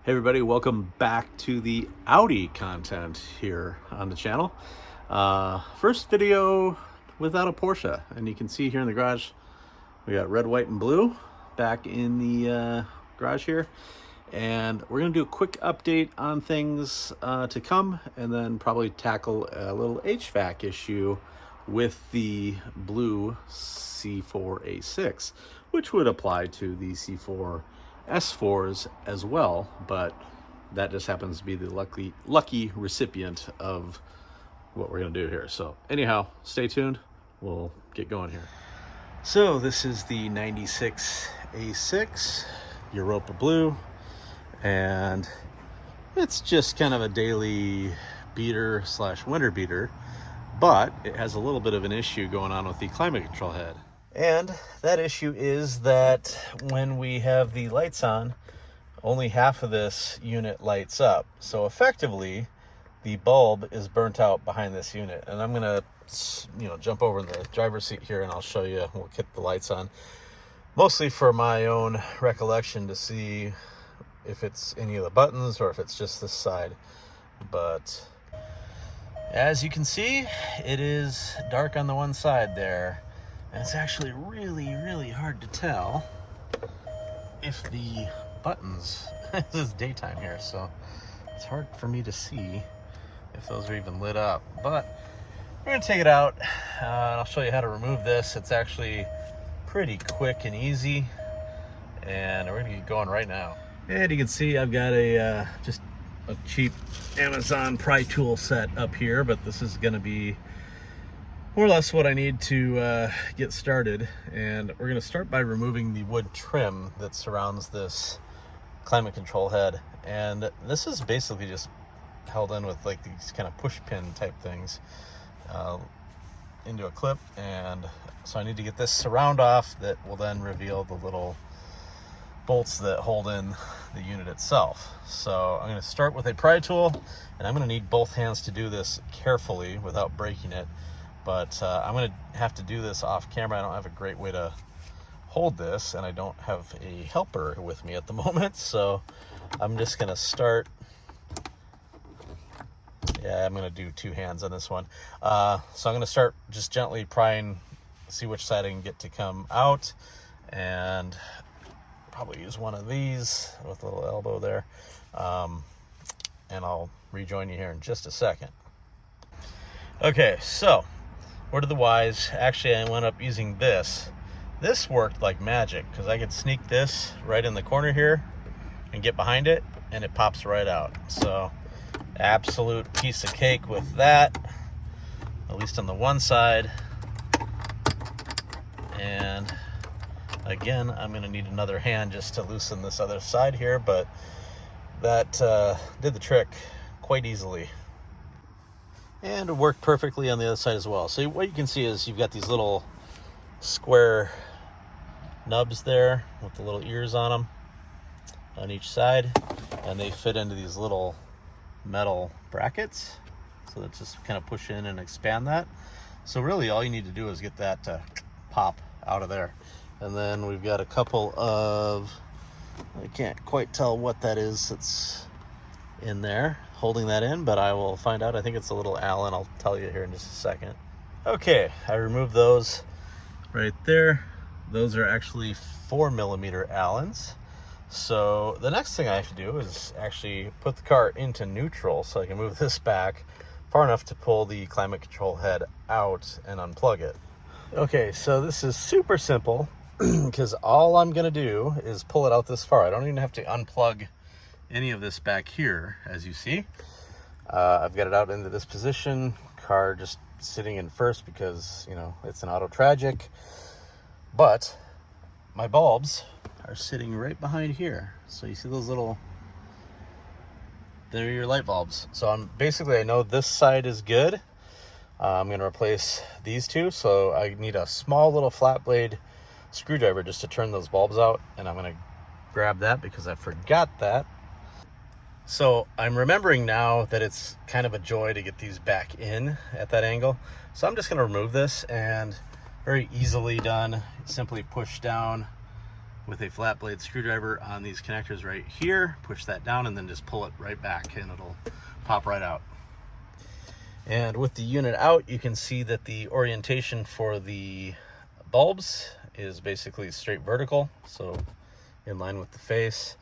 Hey everybody, welcome back to the Audi content here on the channel. First video without a Porsche, and you can see here in the garage we got red, white, and blue back in the garage here. And we're going to do a quick update on things to come, and then probably tackle a little HVAC issue with the blue C4A6, which would apply to the C4 S4s as well, but that just happens to be the lucky recipient of what we're going to do here. So anyhow, stay tuned. We'll get going here. So this is the 96 A6 Europa Blue, and it's just kind of a daily beater slash winter beater, but it has a little bit of an issue going on with the climate control head. And that issue is that when we have the lights on, only half of this unit lights up. So effectively, the bulb is burnt out behind this unit. And I'm gonna, jump over in the driver's seat here and I'll show you. We'll get the lights on, mostly for my own recollection to see if it's any of the buttons or if it's just this side. But as you can see, it is dark on the one side there. And it's actually really hard to tell if the buttons, this is daytime here, so it's hard for me to see if those are even lit up. But we're gonna take it out, and I'll show you how to remove this. It's actually pretty quick and easy, and we're gonna get going right now. And you can see I've got a just a cheap Amazon pry tool set up here, but this is gonna be more or less what I need to get started. And we're going to start by removing the wood trim that surrounds this climate control head. And this is basically just held in with like these kind of push pin type things into a clip. And so I need to get this surround off that will then reveal the little bolts that hold in the unit itself. So I'm going to start with a pry tool, and I'm going to need both hands to do this carefully without breaking it. But I'm going to have to do this off camera. I don't have a great way to hold this, and I don't have a helper with me at the moment. So I'm just going to start. Yeah, I'm going to do two hands on this one. So I'm going to start just gently prying, see which side I can get to come out. And probably use one of these with a little elbow there. And I'll rejoin you here in just a second. Okay, so word of the wise, actually I went up using this. This worked like magic because I could sneak this right in the corner here and get behind it, and it pops right out. So absolute piece of cake with that, at least on the one side. And again, I'm going to need another hand just to loosen this other side here, but that did the trick quite easily. And it worked perfectly on the other side as well. So what you can see is you've got these little square nubs there with the little ears on them on each side, and they fit into these little metal brackets. So let's just kind of push in and expand that. So really all you need to do is get that to pop out of there. And then we've got a couple of, I can't quite tell what that is that's in there holding that in, but I will find out. I think it's a little Allen. I'll tell you here in just a second. Okay, I removed those right there. Those are actually 4mm Allens. So the next thing I have to do is actually put the car into neutral so I can move this back far enough to pull the climate control head out and unplug it. Okay, so this is super simple because all I'm gonna do is pull it out this far. I don't even have to unplug any of this back here, as you see. I've got it out into this position, car just sitting in first because, it's an auto tragic. But my bulbs are sitting right behind here. So you see those little, they're your light bulbs. So I know this side is good. I'm going to replace these two. So I need a small little flat blade screwdriver just to turn those bulbs out. And I'm going to grab that because I forgot that. So I'm remembering now that it's kind of a joy to get these back in at that angle. So I'm just going to remove this, and very easily done. Simply push down with a flat blade screwdriver on these connectors right here. Push that down and then just pull it right back and it'll pop right out. And with the unit out, you can see that the orientation for the bulbs is basically straight vertical, so in line with the face.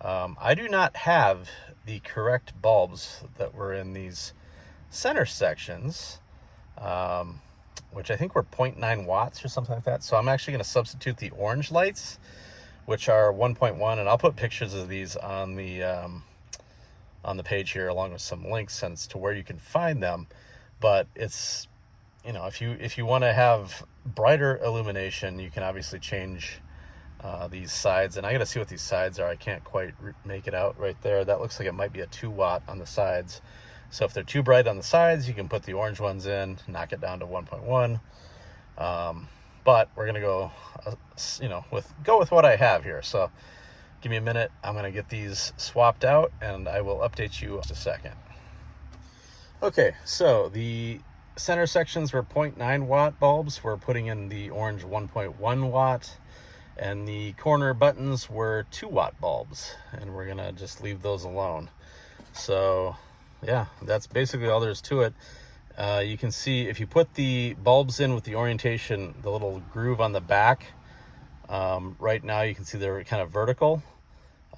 I do not have the correct bulbs that were in these center sections, which I think were 0.9 watts or something like that. So I'm actually going to substitute the orange lights, which are 1.1, and I'll put pictures of these on the page here, along with some links as to where you can find them. But it's, you know, if you want to have brighter illumination, you can obviously change these sides. And I got to see what these sides are. I can't quite make it out right there. That looks like it might be a 2 watt on the sides. So if they're too bright on the sides, you can put the orange ones in, knock it down to 1.1. But we're gonna go, go with what I have here. So give me a minute. I'm gonna get these swapped out, and I will update you in just a second. Okay, so the center sections were 0.9 watt bulbs. We're putting in the orange 1.1 watt, and the corner buttons were 2 watt bulbs, and we're gonna just leave those alone. So yeah, that's basically all there is to it. You can see if you put the bulbs in with the orientation, the little groove on the back, right now you can see they're kind of vertical.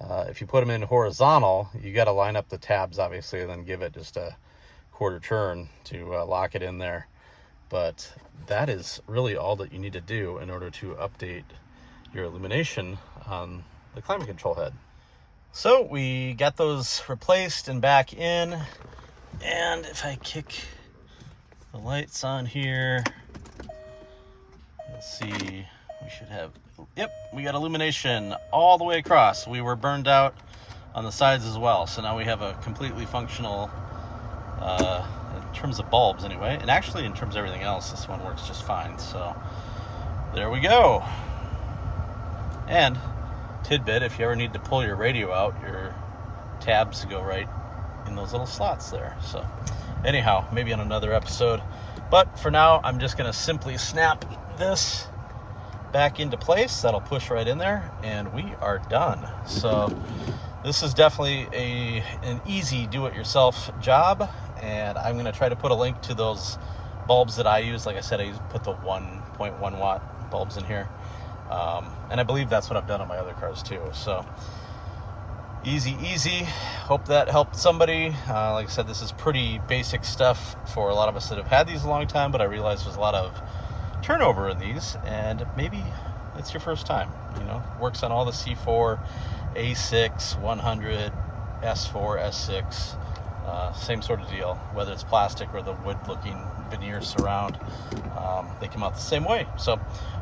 If you put them in horizontal, you got to line up the tabs, obviously, and then give it just a quarter turn to lock it in there. But that is really all that you need to do in order to update your illumination on the climate control head. So we got those replaced and back in, and if I kick the lights on here, you'll see we should have, yep, we got illumination all the way across. We were burned out on the sides as well, so now we have a completely functional, in terms of bulbs anyway, and actually in terms of everything else, this one works just fine. So there we go. And tidbit, if you ever need to pull your radio out, your tabs go right in those little slots there. So anyhow, maybe on another episode, but for now I'm just going to simply snap this back into place. That'll push right in there, and we are done. So this is definitely an easy do-it-yourself job, and I'm going to try to put a link to those bulbs that I use. Like I said, I put the 1.1 watt bulbs in here. And I believe that's what I've done on my other cars too. So easy. Hope that helped somebody. Like I said, this is pretty basic stuff for a lot of us that have had these a long time, but I realize there's a lot of turnover in these, and maybe it's your first time. Works on all the C4, A6, 100, S4, S6, same sort of deal, whether it's plastic or the wood looking veneer surround. They come out the same way. So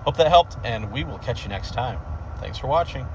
hope that helped, and we will catch you next time. Thanks for watching.